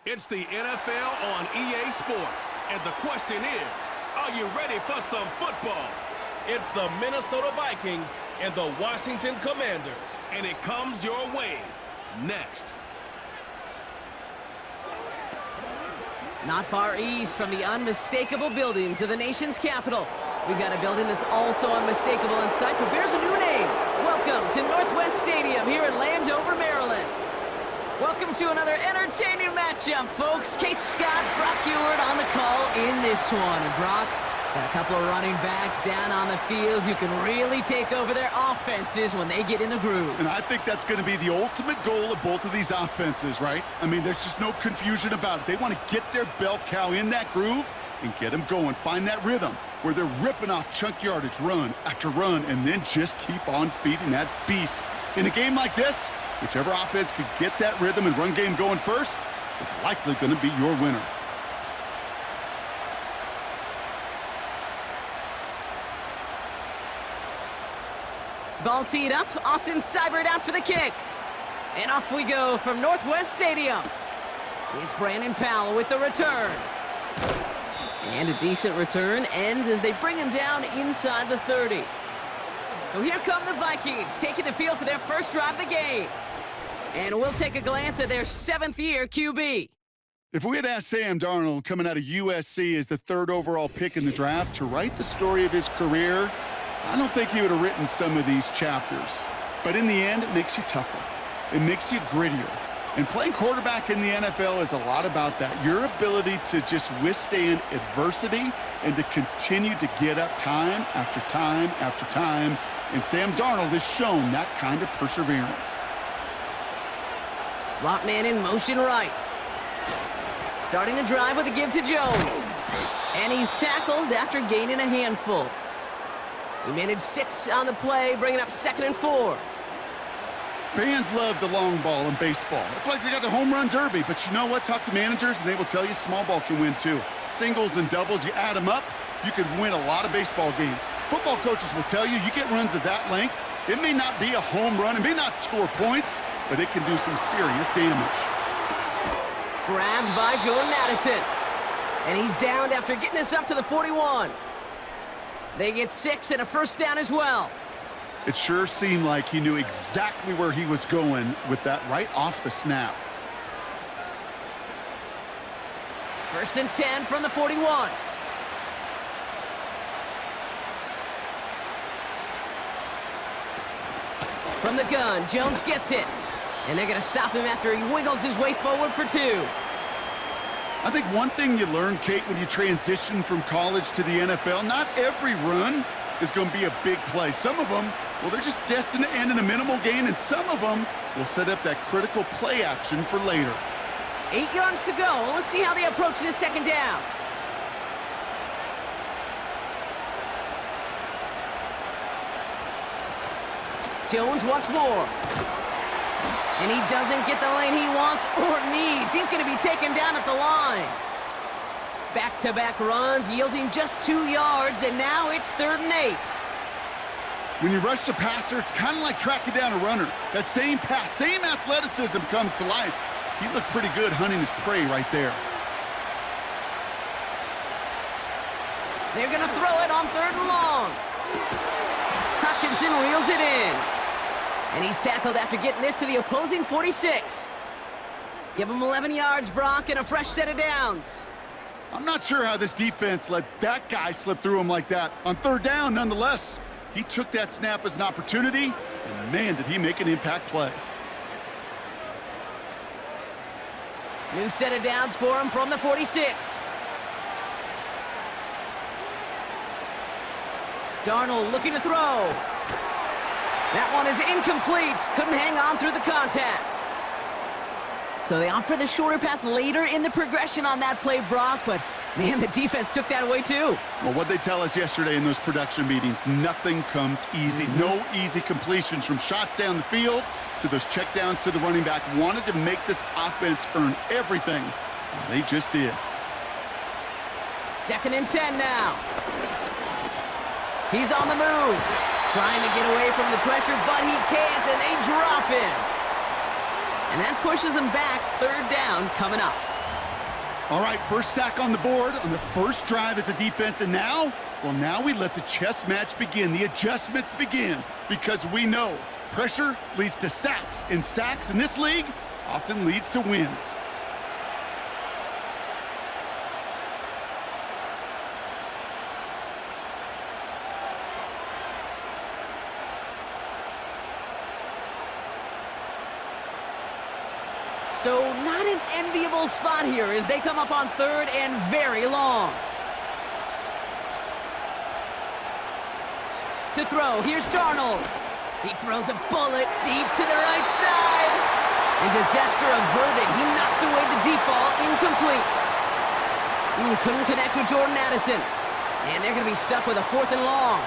It's the NFL on EA Sports, and the question is, are you ready for some football? It's the Minnesota Vikings and the Washington Commanders, and it comes your way next. Not far east from the unmistakable buildings of the nation's capital, we've got a building that's also unmistakable in sight, but bears a new name. Welcome to Northwest Stadium here in Landover, Maryland. Welcome to another entertaining matchup, folks. Kate Scott, Brock Ewart on the call in this one. And Brock, got a couple of running backs down on the field who can really take over their offenses when they get in the groove. And I think that's going to be the ultimate goal of both of these offenses, right? I mean, there's just no confusion about it. They want to get their bell cow in that groove and get them going. Find that rhythm where they're ripping off chunk yardage, run after run, and then just keep on feeding that beast. In a game like this, whichever offense could get that rhythm and run game going first is likely going to be your winner. Ball teed up. Austin Seibert out for the kick. And off we go from Northwest Stadium. It's Brandon Powell with the return. And a decent return ends as they bring him down inside the 30. So here come the Vikings, taking the field for their first drive of the game. And we'll take a glance at their 7th-year QB. If we had asked Sam Darnold, coming out of USC as the 3rd overall pick in the draft, to write the story of his career, I don't think he would have written some of these chapters. But in the end, it makes you tougher. It makes you grittier. And playing quarterback in the NFL is a lot about that. Your ability to just withstand adversity and to continue to get up time after time after time. And Sam Darnold has shown that kind of perseverance. Slot man in motion right. Starting the drive with a give to Jones. And he's tackled after gaining a handful. He managed 6 on the play, bringing up 2nd and 4. Fans love the long ball in baseball. It's like they got the home run derby. But you know what? Talk to managers, and they will tell you small ball can win too. Singles and doubles, you add them up, you could win a lot of baseball games. Football coaches will tell you get runs of that length. It may not be a home run. It may not score points, but it can do some serious damage. Grabbed by Jordan Addison. And he's downed after getting this up to the 41. They get 6 and a first down as well. It sure seemed like he knew exactly where he was going with that right off the snap. 1st and 10 from the 41. From the gun, Jones gets it. And they're going to stop him after he wiggles his way forward for 2. I think one thing you learn, Kate, when you transition from college to the NFL, not every run is going to be a big play. Some of them, well, they're just destined to end in a minimal gain, and some of them will set up that critical play action for later. 8 yards to go. Let's see how they approach this 2nd down. Jones once more. And he doesn't get the lane he wants or needs. He's going to be taken down at the line. Back-to-back runs yielding just 2 yards, and now it's 3rd and 8. When you rush the passer, it's kind of like tracking down a runner. That same pass, same athleticism comes to life. He looked pretty good hunting his prey right there. They're going to throw it on 3rd and long. Hopkinson reels it in. And he's tackled after getting this to the opposing 46. Give him 11 yards, Brock, and a fresh set of downs. I'm not sure how this defense let that guy slip through him like that. On 3rd down, nonetheless, he took that snap as an opportunity, and man, did he make an impact play. New set of downs for him from the 46. Darnold looking to throw. That one is incomplete. Couldn't hang on through the contact. So they opt for the shorter pass later in the progression on that play, Brock, but man, the defense took that away too. Well, what they tell us yesterday in those production meetings, nothing comes easy. No easy completions from shots down the field to those checkdowns to the running back. Wanted to make this offense earn everything. And they just did. 2nd and 10 now. He's on the move. Trying to get away from the pressure, but he can't, and they drop him. And that pushes him back. 3rd down coming up. All right, first sack on the board on the first drive as a defense, and now, well, now we let the chess match begin, the adjustments begin, because we know pressure leads to sacks, and sacks in this league often leads to wins. So not an enviable spot here as they come up on third and very long. To throw, here's Darnold. He throws a bullet deep to the right side. And disaster averted. He knocks away the deep ball, incomplete. Couldn't connect with Jordan Addison. And they're going to be stuck with a 4th and long.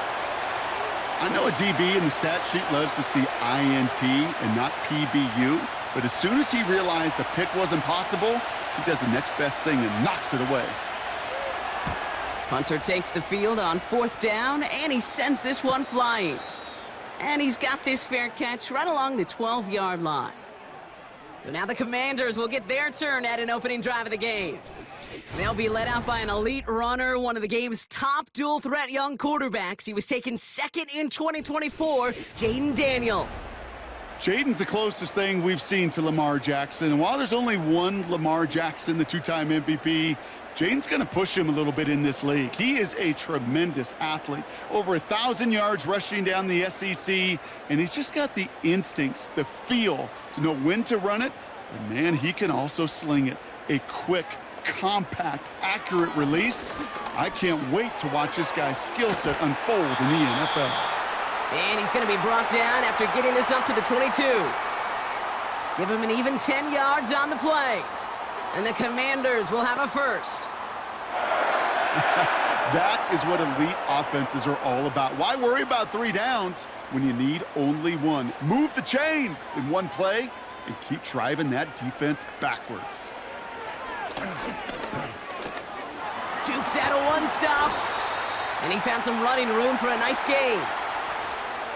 I know a DB in the stat sheet loves to see INT and not PBU. But as soon as he realized a pick wasn't possible, he does the next best thing and knocks it away. Punter takes the field on 4th down, and he sends this one flying. And he's got this fair catch right along the 12-yard line. So now the Commanders will get their turn at an opening drive of the game. They'll be led out by an elite runner, one of the game's top dual-threat young quarterbacks. He was taken second in 2024, Jaden Daniels. Jaden's the closest thing we've seen to Lamar Jackson. And while there's only one Lamar Jackson, the 2-time MVP, Jaden's going to push him a little bit in this league. He is a tremendous athlete. Over 1,000 yards rushing down the SEC, and he's just got the instincts, the feel to know when to run it. But, man, he can also sling it. A quick, compact, accurate release. I can't wait to watch this guy's skill set unfold in the NFL. And he's going to be brought down after getting this up to the 22. Give him an even 10 yards on the play. And the Commanders will have a first. That is what elite offenses are all about. Why worry about 3 downs when you need only 1? Move the chains in one play and keep driving that defense backwards. Jukes out a 1-stop. And he found some running room for a nice gain.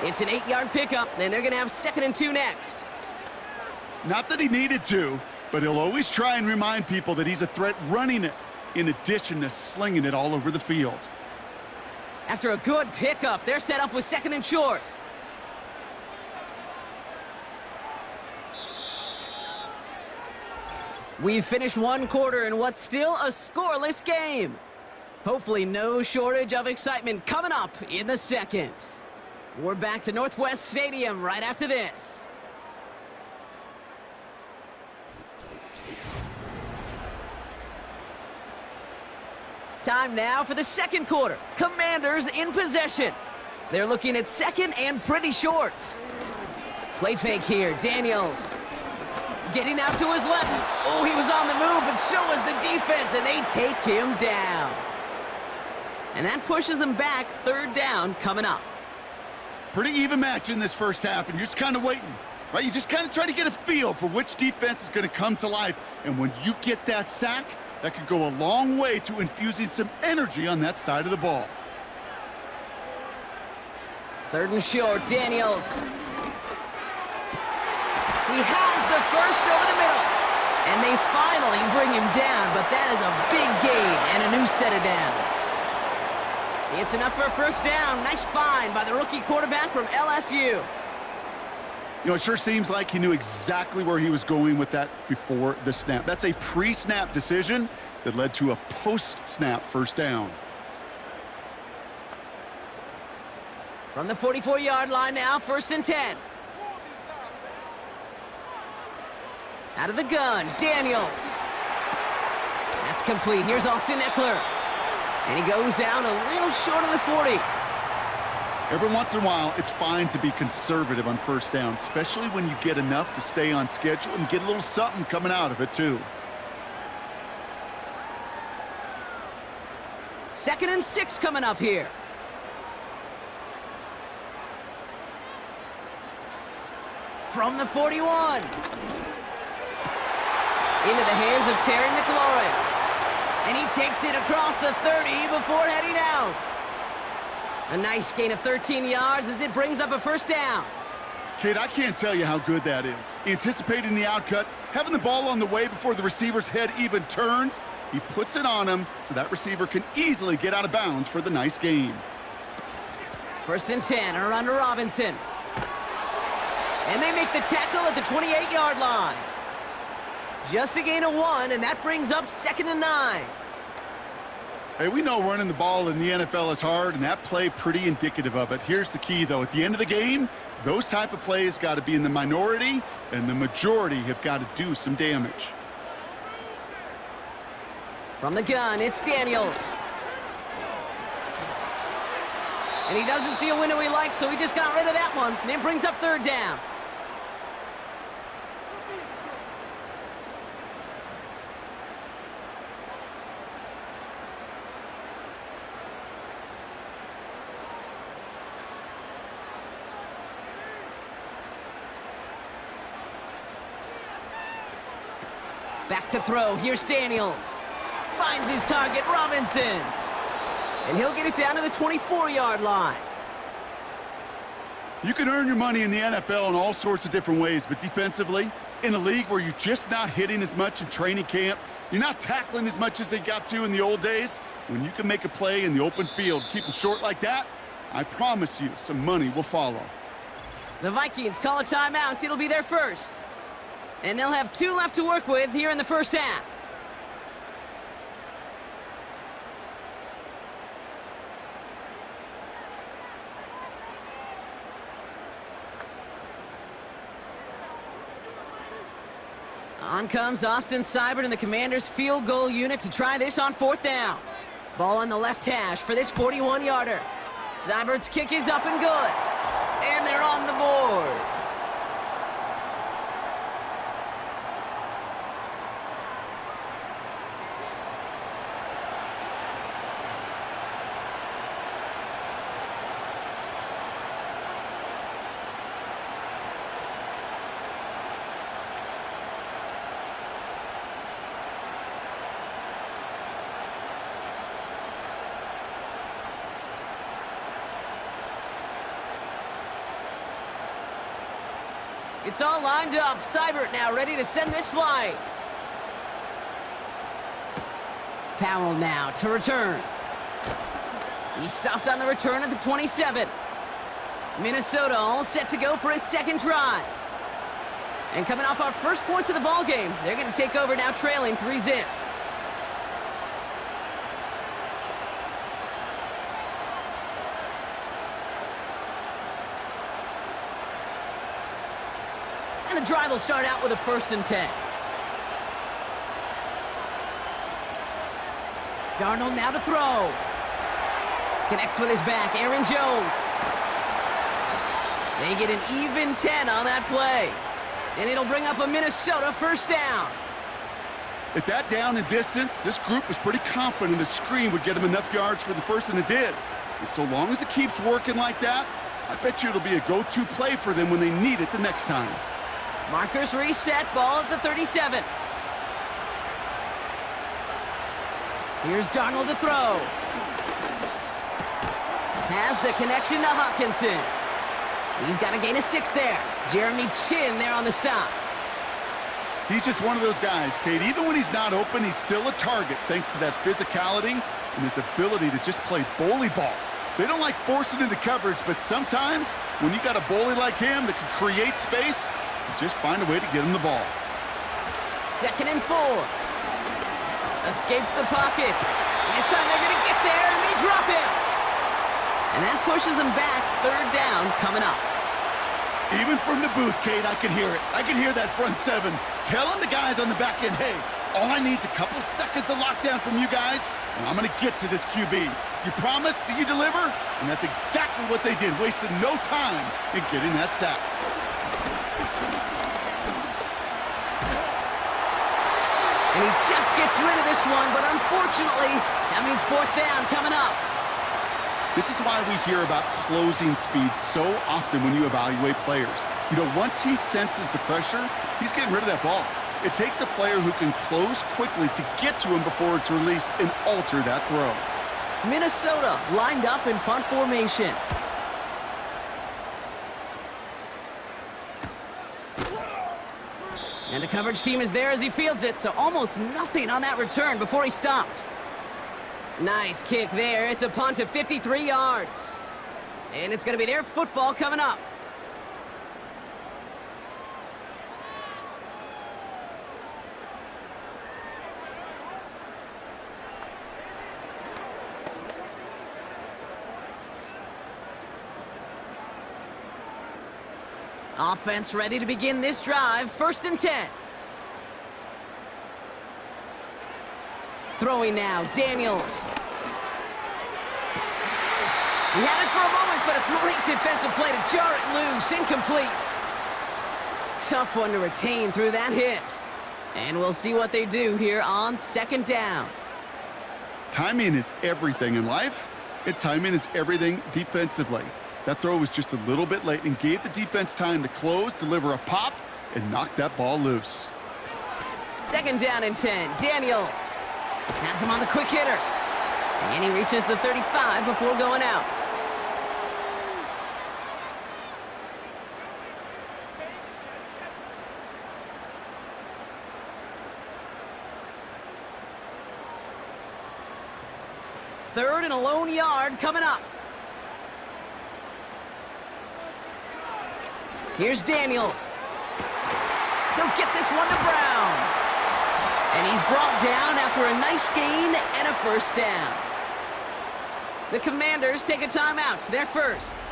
It's an 8-yard pickup, and they're going to have 2nd and 2 next. Not that he needed to, but he'll always try and remind people that he's a threat running it, in addition to slinging it all over the field. After a good pickup, they're set up with 2nd and short. We've finished one quarter in what's still a scoreless game. Hopefully no shortage of excitement coming up in the second. We're back to Northwest Stadium right after this. Time now for the second quarter. Commanders in possession. They're looking at 2nd and pretty short. Play fake here, Daniels. Getting out to his left. Oh, he was on the move, but so was the defense, and they take him down. And that pushes them back. 3rd down coming up. Pretty even match in this first half, and you're just kind of waiting, right? You just kind of try to get a feel for which defense is going to come to life. And when you get that sack, that could go a long way to infusing some energy on that side of the ball. 3rd and short, Daniels. He has the first over the middle. And they finally bring him down, but that is a big gain and a new set of downs. It's enough for a first down. Nice find by the rookie quarterback from LSU. You know, it sure seems like he knew exactly where he was going with that before the snap. That's a pre-snap decision that led to a post-snap first down. From the 44-yard line now, 1st and 10. Out of the gun, Daniels. That's complete. Here's Austin Eckler. And he goes out a little short of the 40. Every once in a while, it's fine to be conservative on first down, especially when you get enough to stay on schedule and get a little something coming out of it, too. 2nd and 6 coming up here. From the 41. Into the hands of Terry McLaurin. And he takes it across the 30 before heading out. A nice gain of 13 yards as it brings up a first down. Kate, I can't tell you how good that is. Anticipating the outcut, having the ball on the way before the receiver's head even turns, he puts it on him so that receiver can easily get out of bounds for the nice gain. 1st and 10, around to Robinson. And they make the tackle at the 28-yard line. Just a gain of 1, and that brings up 2nd and 9. Hey, we know running the ball in the NFL is hard, and that play pretty indicative of it. Here's the key, though. At the end of the game, those type of plays got to be in the minority, and the majority have got to do some damage. From the gun, it's Daniels. And he doesn't see a window he likes, so he just got rid of that one. And then brings up 3rd down. Back to throw. Here's Daniels. Finds his target, Robinson. And he'll get it down to the 24-yard line. You can earn your money in the NFL in all sorts of different ways, but defensively, in a league where you're just not hitting as much in training camp, you're not tackling as much as they got to in the old days, when you can make a play in the open field, keep them short like that, I promise you some money will follow. The Vikings call a timeout. It'll be their first. And they'll have 2 left to work with here in the first half. On comes Austin Seibert and the Commanders' field goal unit to try this on 4th down. Ball on the left hash for this 41-yarder. Seibert's kick is up and good. And they're on the board. It's all lined up. Seibert now ready to send this flying. Powell now to return. He stopped on the return at the 27. Minnesota all set to go for its 2nd drive. And coming off our first points of the ball game, they're going to take over now trailing 3-zip. And the drive will start out with a 1st and 10. Darnold now to throw. Connects with his back, Aaron Jones. They get an even 10 on that play. And it'll bring up a Minnesota 1st down. At that down and distance, this group was pretty confident a screen would get them enough yards for the first, and it did. And so long as it keeps working like that, I bet you it'll be a go-to play for them when they need it the next time. Markers reset, ball at the 37. Here's Darnold to throw. Has the connection to Hawkinson. He's got a gain of 6 there. Jeremy Chin there on the stop. He's just one of those guys, Kate. Even when he's not open, he's still a target thanks to that physicality and his ability to just play bully ball. They don't like forcing into coverage, but sometimes when you got a bully like him that can create space, you just find a way to get him the ball. 2nd and 4. Escapes the pocket. This time they're going to get there, and they drop him. And that pushes them back. 3rd down coming up. Even from the booth, Kate, I can hear it. I can hear that front 7 telling the guys on the back end, hey, all I need is a couple seconds of lockdown from you guys, and I'm going to get to this QB. You promise that you deliver? And that's exactly what they did, wasted no time in getting that sack. And he just gets rid of this one, but unfortunately, that means 4th down coming up. This is why we hear about closing speed so often when you evaluate players. You know, once he senses the pressure, he's getting rid of that ball. It takes a player who can close quickly to get to him before it's released and alter that throw. Minnesota lined up in punt formation. And the coverage team is there as he fields it, so almost nothing on that return before he stopped. Nice kick there. It's a punt of 53 yards. And it's going to be their football coming up. Offense ready to begin this drive. 1st and 10. Throwing now, Daniels. He had it for a moment, but a great defensive play to jar it loose. Incomplete. Tough one to retain through that hit. And we'll see what they do here on 2nd down. Timing is everything in life, and timing is everything defensively. That throw was just a little bit late and gave the defense time to close, deliver a pop, and knock that ball loose. 2nd down and 10. Daniels has him on the quick hitter. And he reaches the 35 before going out. Third and a lone yard coming up. Here's Daniels. He'll get this one to Brown. And he's brought down after a nice gain and a 1st down. The Commanders take a timeout. They're first.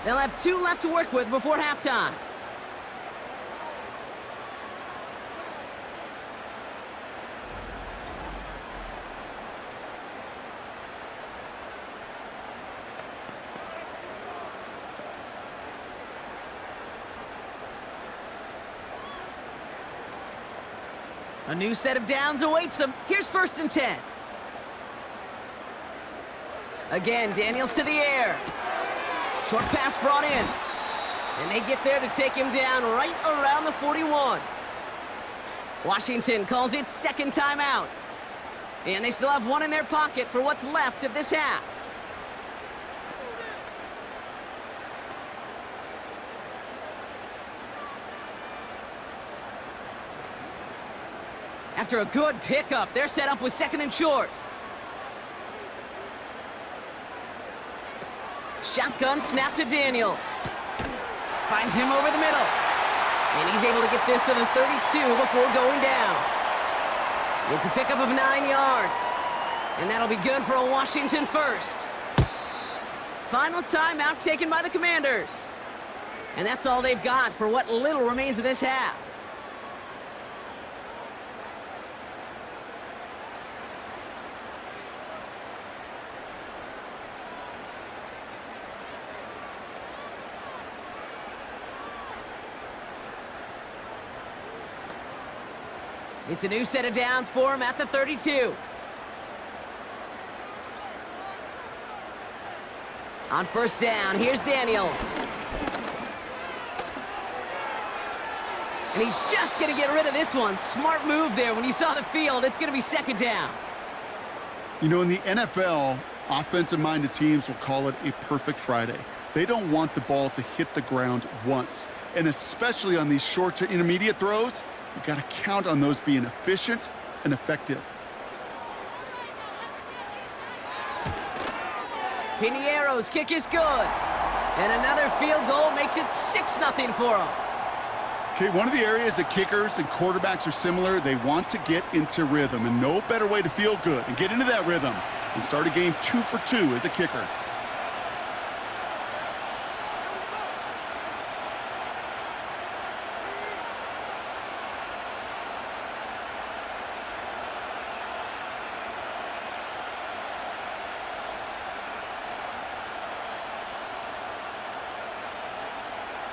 They'll have 2 left to work with before halftime. A new set of downs awaits them. Here's 1st and 10. Again, Daniels to the air. Short pass brought in. And they get there to take him down right around the 41. Washington calls it 2nd timeout. And they still have 1 in their pocket for what's left of this half. After a good pickup, they're set up with 2nd and short. Shotgun snap to Daniels. Finds him over the middle. And he's able to get this to the 32 before going down. It's a pickup of 9 yards. And that'll be good for a Washington 1st. Final timeout taken by the Commanders. And that's all they've got for what little remains of this half. It's a new set of downs for him at the 32. On 1st down, here's Daniels. And he's just going to get rid of this one. Smart move there when you saw the field. It's going to be 2nd down. You know, in the NFL, offensive-minded teams will call it a perfect Friday. They don't want the ball to hit the ground once. And especially on these short to intermediate throws, you got to count on those being efficient and effective. Piniero's kick is good. And another field goal makes it 6-0 for him. Okay, one of the areas that kickers and quarterbacks are similar, they want to get into rhythm. And no better way to feel good and get into that rhythm and start a game 2 for 2 as a kicker.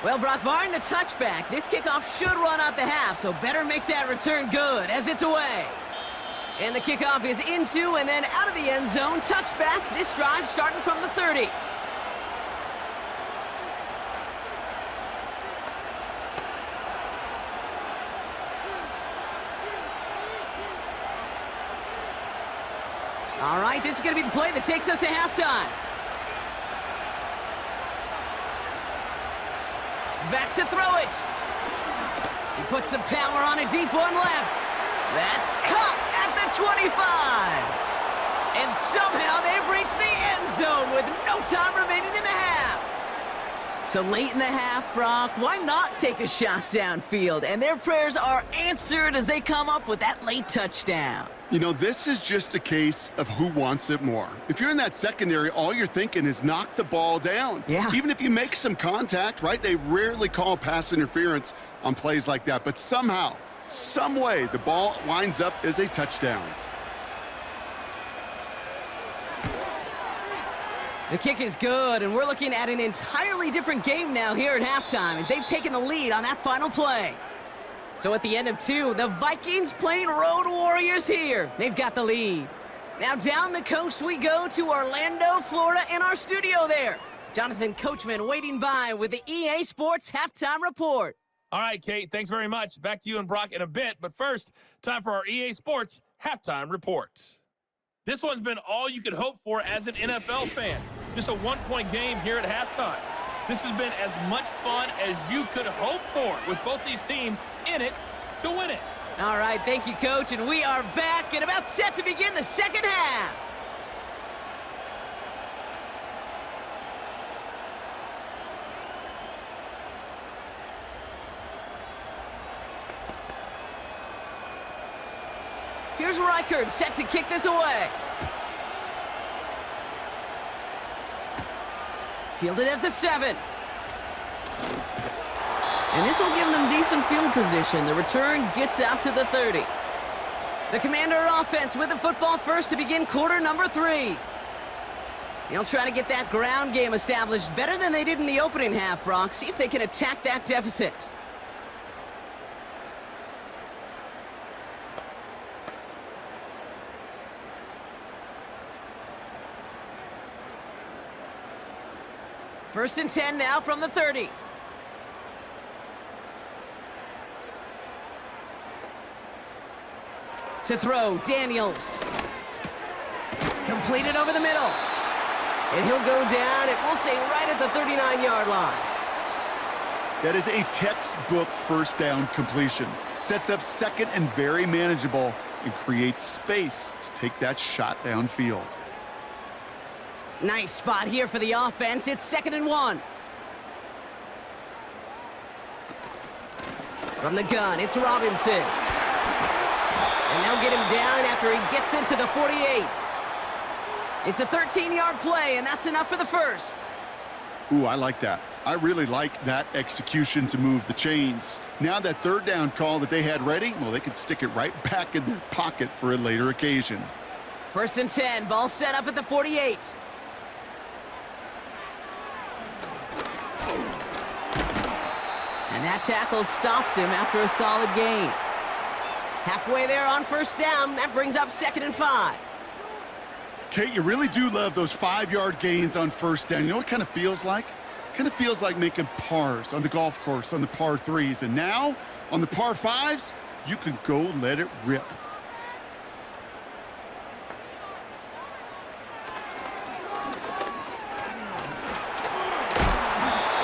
Well, Brock, barring the touchback, this kickoff should run out the half, so better make that return good as it's away. And the kickoff is into and then out of the end zone. Touchback, this drive starting from the 30. All right, this is going to be the play that takes us to halftime. Back to throw it. He Put some power on a deep one left. That's caught at the 25. And somehow they've reached the end zone with no time remaining in the half. So late in the half, Brock, why not take a shot downfield? And their prayers are answered as they come up with that late touchdown. You know, this is just a case of who wants it more. If you're in that secondary, all you're thinking is knock the ball down. Yeah. Even if you make some contact, right? They rarely call pass interference on plays like that. But somehow, some way, the ball winds up as a touchdown. The kick is good, and we're looking at an entirely different game now here at halftime as they've taken the lead on that final play. So at the end of 2, the Vikings playing Road Warriors here. They've got the lead. Now down the coast we go to Orlando, Florida, in our studio there. Jonathan Coachman waiting by with the EA Sports Halftime Report. All right, Kate, thanks very much. Back to you and Brock in a bit. But first, time for our EA Sports Halftime Report. This one's been all you could hope for as an NFL fan. Just a one-point game here at halftime. This has been as much fun as you could hope for with both these teams in it to win it. All right, thank you, Coach, and we are back and about set to begin the second half. Here's Reichert set to kick this away. Fielded at the 7. And this will give them decent field position. The return gets out to the 30. The Commander offense with the football first to begin quarter number 3. They'll try to get that ground game established better than they did in the opening half, Brock. See if they can attack that deficit. First and 10 now from the 30. To throw, Daniels. Completed over the middle. And he'll go down, and we'll say right at the 39-yard line. That is a textbook first down completion. Sets up second and very manageable and creates space to take that shot downfield. Nice spot here for the offense. It's 2nd and 1. From the gun, it's Robinson. And they'll get him down after he gets into the 48. It's a 13-yard play, and that's enough for the first. Ooh, I like that. I really like that execution to move the chains. Now that third down call that they had ready, well, they can stick it right back in their pocket for a later occasion. First and 10, ball set up at the 48. And that tackle stops him after a solid gain. Halfway there on first down, that brings up 2nd and 5. Kate, you really do love those 5-yard gains on first down. You know what it kind of feels like? Kind of feels like making pars on the golf course on the par 3s. And now, on the par 5s, you can go let it rip.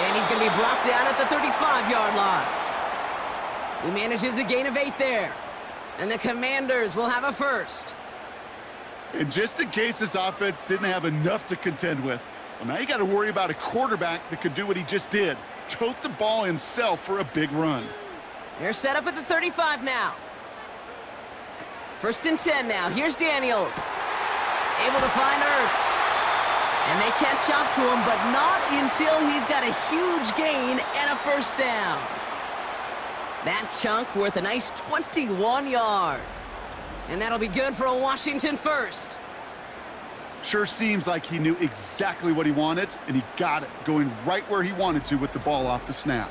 And he's going to be brought down at the 35-yard line. He manages a gain of 8 there. And the Commanders will have a first. And just in case this offense didn't have enough to contend with, well, now you got to worry about a quarterback that could do what he just did. Tote the ball himself for a big run. They're set up at the 35 now. First and 10 now. Here's Daniels. Able to find Ertz. And they catch up to him, but not until he's got a huge gain and a first down. That chunk worth a nice 21 yards. And that'll be good for a Washington first. Sure seems like he knew exactly what he wanted, and he got it, going right where he wanted to with the ball off the snap.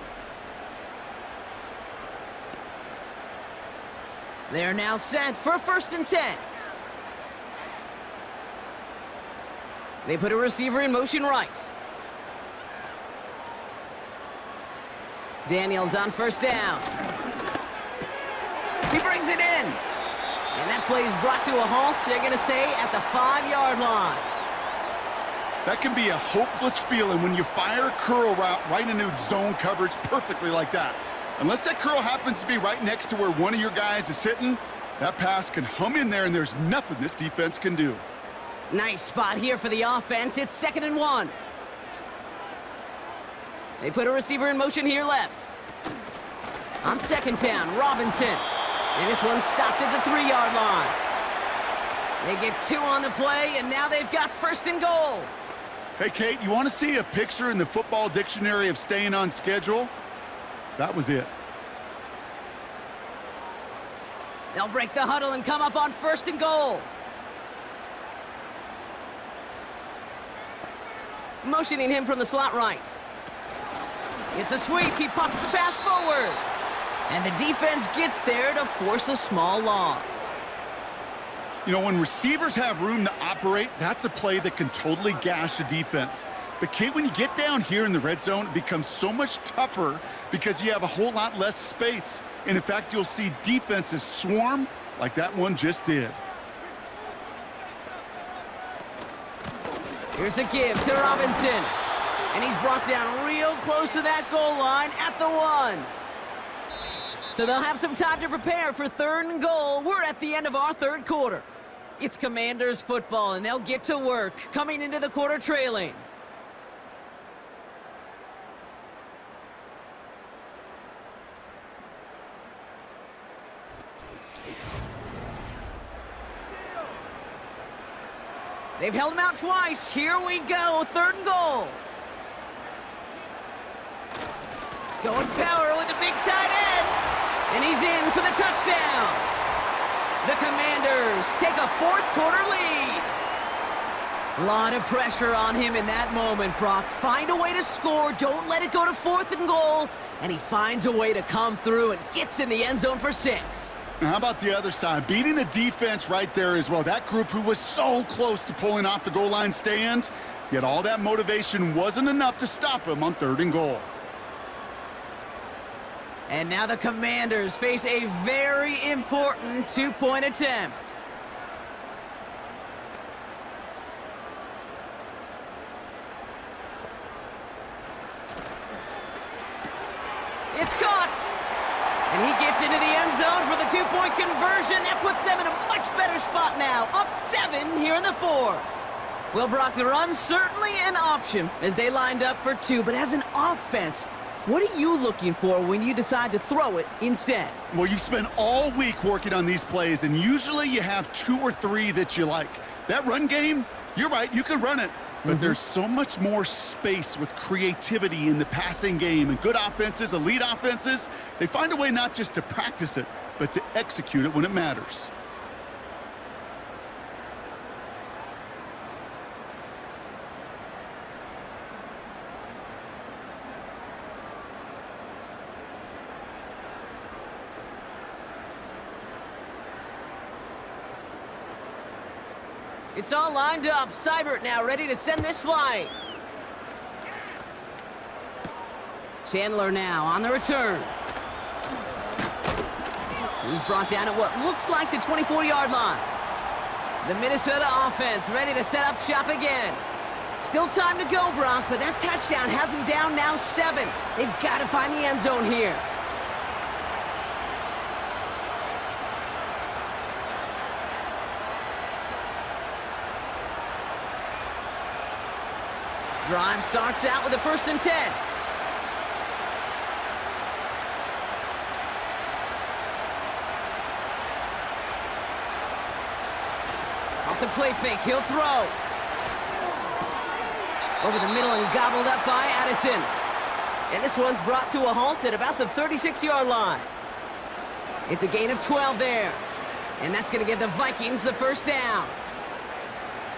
They're now set for first and 10. They put a receiver in motion right. Daniels on first down. He brings it in. And that play is brought to a halt, they're going to say, at the 5-yard line. That can be a hopeless feeling when you fire a curl route right into zone coverage perfectly like that. Unless that curl happens to be right next to where one of your guys is sitting, that pass can hum in there, and there's nothing this defense can do. Nice spot here for the offense. It's 2nd and 1. They put a receiver in motion here left. On 2nd down, Robinson. And this one's stopped at the 3-yard line. They get 2 on the play, and now they've got 1st and goal. Hey, Kate, you want to see a picture in the football dictionary of staying on schedule? That was it. They'll break the huddle and come up on 1st and goal. Motioning him from the slot right. It's a sweep. He pops the pass forward. And the defense gets there to force a small loss. You know, when receivers have room to operate, that's a play that can totally gash a defense. But, Kate, when you get down here in the red zone, it becomes so much tougher because you have a whole lot less space. And, in fact, you'll see defenses swarm like that one just did. Here's a give to Robinson. And he's brought down real close to that goal line at the 1. So they'll have some time to prepare for 3rd and goal. We're at the end of our 3rd quarter. It's Commanders football, and they'll get to work, coming into the quarter trailing. They've held him out twice. Here we go, 3rd and goal. Going power with a big tight end. And he's in for the touchdown. The Commanders take a 4th quarter lead. A lot of pressure on him in that moment, Brock. Find a way to score. Don't let it go to 4th and goal. And he finds a way to come through and gets in the end zone for 6. Now, how about the other side? Beating the defense right there as well. That group who was so close to pulling off the goal line stand, yet all that motivation wasn't enough to stop him on 3rd and goal. And now the Commanders face a very important 2-point attempt. It's caught! And he gets into the end zone for the 2-point conversion. That puts them in a much better spot now. Up 7 here in the 4th. Well, Brock, the run's certainly an option as they lined up for 2. But as an offense, what are you looking for when you decide to throw it instead? Well, you've spent all week working on these plays, and usually you have 2 or 3 that you like. That run game, you're right, you can run it. But there's so much more space with creativity in the passing game. And good offenses, elite offenses, they find a way not just to practice it, but to execute it when it matters. It's all lined up. Seibert now ready to send this flight. Chandler now on the return. He's brought down at what looks like the 24-yard line. The Minnesota offense ready to set up shop again. Still time to go, Brock, but that touchdown has them down now 7. They've got to find the end zone here. Drive starts out with a 1st and 10. Off the play fake, he'll throw. Over the middle and gobbled up by Addison. And this one's brought to a halt at about the 36-yard line. It's a gain of 12 there. And that's going to give the Vikings the 1st down.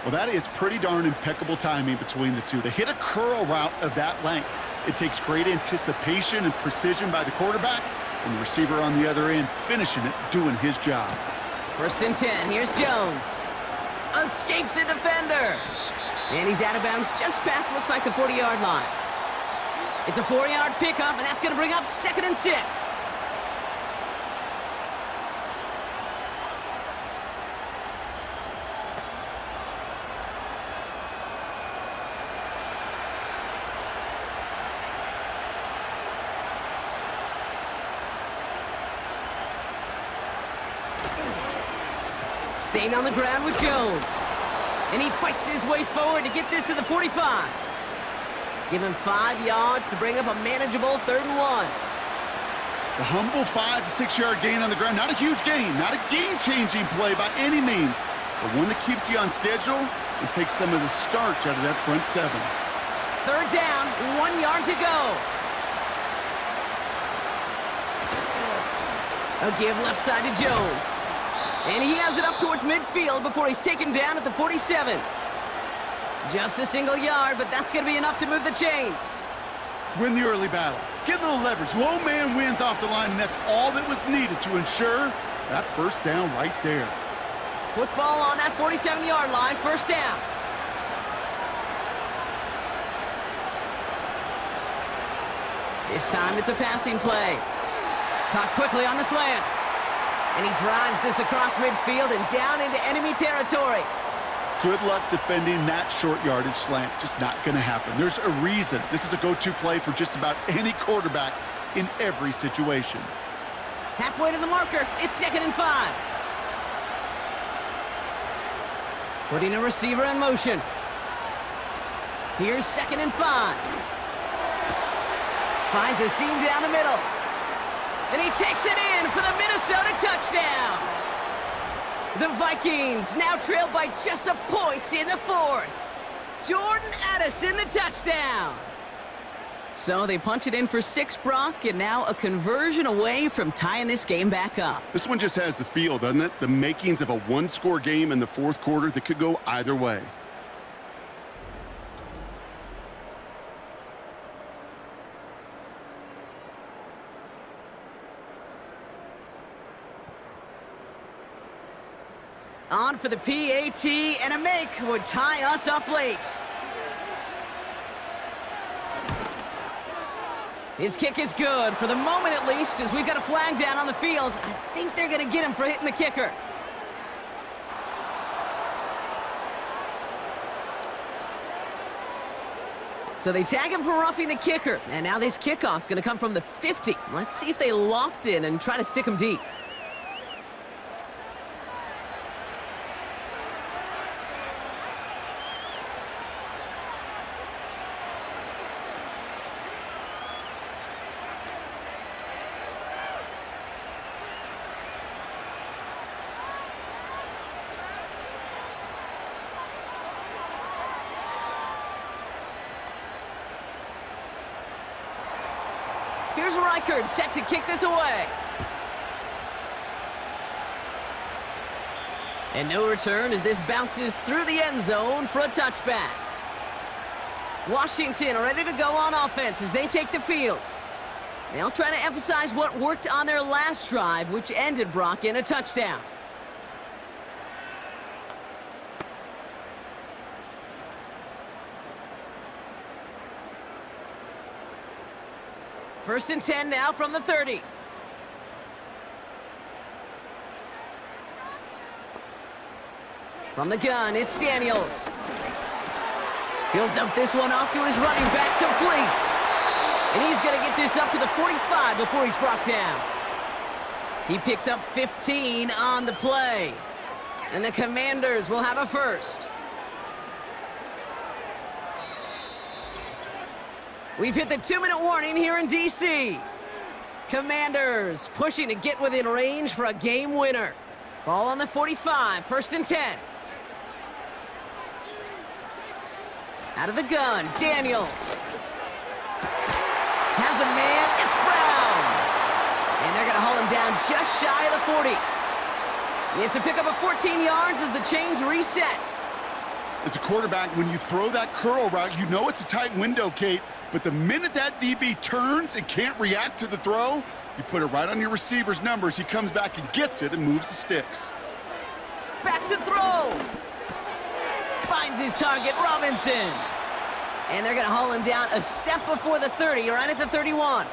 Well, that is pretty darn impeccable timing between the two. They hit a curl route of that length. It takes great anticipation and precision by the quarterback, and the receiver on the other end finishing it, doing his job. 1st and 10. Here's Jones. Escapes a defender. And he's out of bounds just past, looks like, the 40-yard line. It's a 4-yard pickup, and that's going to bring up 2nd and 6. Staying on the ground with Jones. And he fights his way forward to get this to the 45. Give him 5 yards to bring up a manageable 3rd and 1. The humble 5 to 6 yard gain on the ground. Not a huge gain, not a game-changing play by any means, but one that keeps you on schedule and takes some of the starch out of that front 7. 3rd down, 1 yard to go. A give left side to Jones. And he has it up towards midfield before he's taken down at the 47. Just a single yard, but that's going to be enough to move the chains. Win the early battle. Get a little leverage. Low man wins off the line, and that's all that was needed to ensure that 1st down right there. Football on that 47-yard line, 1st down. This time it's a passing play. Caught quickly on the slant. And he drives this across midfield and down into enemy territory. Good luck defending that short yardage slant. Just not going to happen. There's a reason. This is a go-to play for just about any quarterback in every situation. Halfway to the marker. It's 2nd and 5. Putting a receiver in motion. Here's 2nd and 5. Finds a seam down the middle. And he takes it in for the Minnesota touchdown. The Vikings now trail by just a point in the 4th. Jordan Addison, the touchdown. So they punch it in for 6, Brock, and now a conversion away from tying this game back up. This one just has the feel, doesn't it? The makings of a 1-score game in the 4th quarter that could go either way. On for the PAT, and a make would tie us up late. His kick is good, for the moment at least, as we've got a flag down on the field. I think they're going to get him for hitting the kicker. So they tag him for roughing the kicker, and now this kickoff's going to come from the 50. Let's see if they loft in and try to stick him deep. Here's Reichard set to kick this away. And no return as this bounces through the end zone for a touchback. Washington ready to go on offense as they take the field. They'll try to emphasize what worked on their last drive, which ended, Brock, in a touchdown. First and 10 now from the 30. From the gun, it's Daniels. He'll dump this one off to his running back, complete. And he's going to get this up to the 45 before he's brought down. He picks up 15 on the play. And the Commanders will have a first. We've hit the 2-minute warning here in D.C. Commanders pushing to get within range for a game winner. Ball on the 45, first and 10. Out of the gun, Daniels. Has a man, it's Brown. And they're going to haul him down just shy of the 40. It's a pickup of 14 yards as the chains reset. As a quarterback, when you throw that curl route, you know it's a tight window, Kate. But the minute that DB turns and can't react to the throw, you put it right on your receiver's numbers. He comes back and gets it and moves the sticks. Back to throw. Finds his target, Robinson. And they're going to haul him down a step before the 30, right at the 31.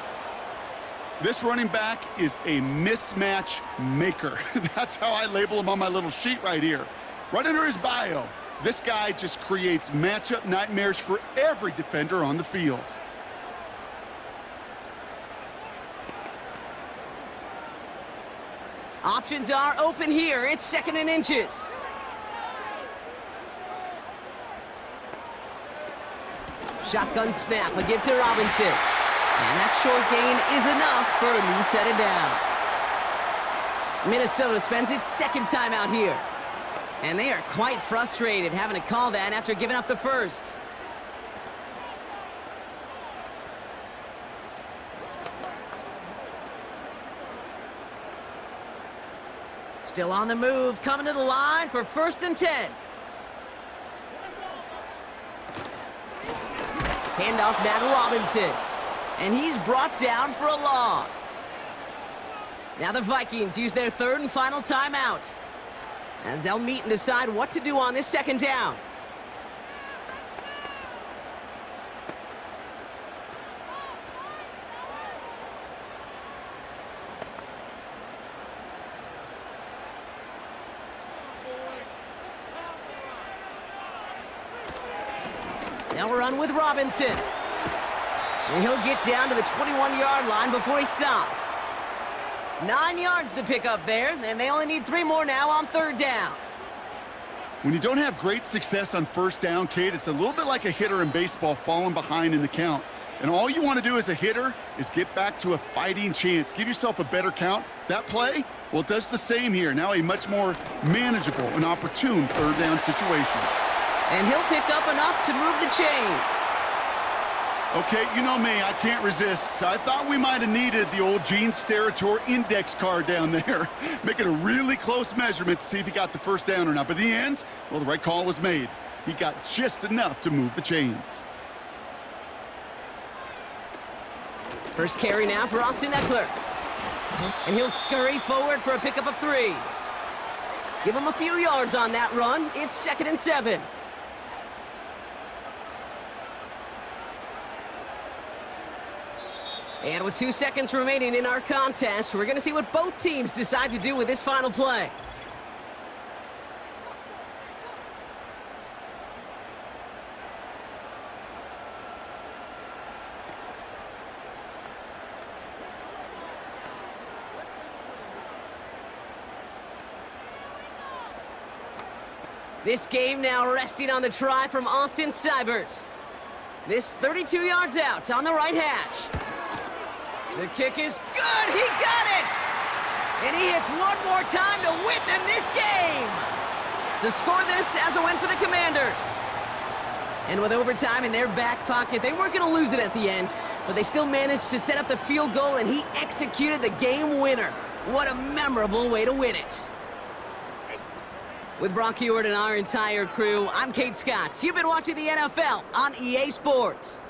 This running back is a mismatch maker. That's how I label him on my little sheet right here. Right under his bio. This guy just creates matchup nightmares for every defender on the field. Options are open here. It's 2nd and inches. Shotgun snap, a give to Robinson. And that short gain is enough for a new set of downs. Minnesota spends its 2nd timeout here. And they are quite frustrated having to call that after giving up the first. Still on the move, coming to the line for 1st and 10. Handoff now to Robinson. And he's brought down for a loss. Now the Vikings use their 3rd and final timeout, as they'll meet and decide what to do on this 2nd down. Now we're on with Robinson. And he'll get down to the 21-yard line before he stopped. 9 yards to pick up there, and they only need 3 more now on 3rd down. When you don't have great success on 1st down, Kate, it's a little bit like a hitter in baseball falling behind in the count. And all you want to do as a hitter is get back to a fighting chance. Give yourself a better count. That play, well, it does the same here. Now a much more manageable and opportune 3rd down situation. And he'll pick up enough to move the chains. Okay, you know me, I can't resist. I thought we might have needed the old Gene Steratore index card down there, making a really close measurement to see if he got the 1st down or not. But in the end, well, the right call was made. He got just enough to move the chains. First carry now for Austin Eckler. And he'll scurry forward for a pickup of 3. Give him a few yards on that run. It's 2nd and 7. And with 2 seconds remaining in our contest, we're going to see what both teams decide to do with this final play. This game now resting on the try from Austin Seibert. This 32 yards out on the right hash. The kick is good. He got it! And he hits one more time to win them this game. To score this as a win for the Commanders. And with overtime in their back pocket, they weren't going to lose it at the end, but they still managed to set up the field goal, and he executed the game winner. What a memorable way to win it. With Brock Heward and our entire crew, I'm Kate Scott. You've been watching the NFL on EA Sports.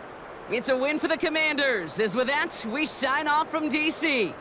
It's a win for the Commanders, as with that, we sign off from D.C.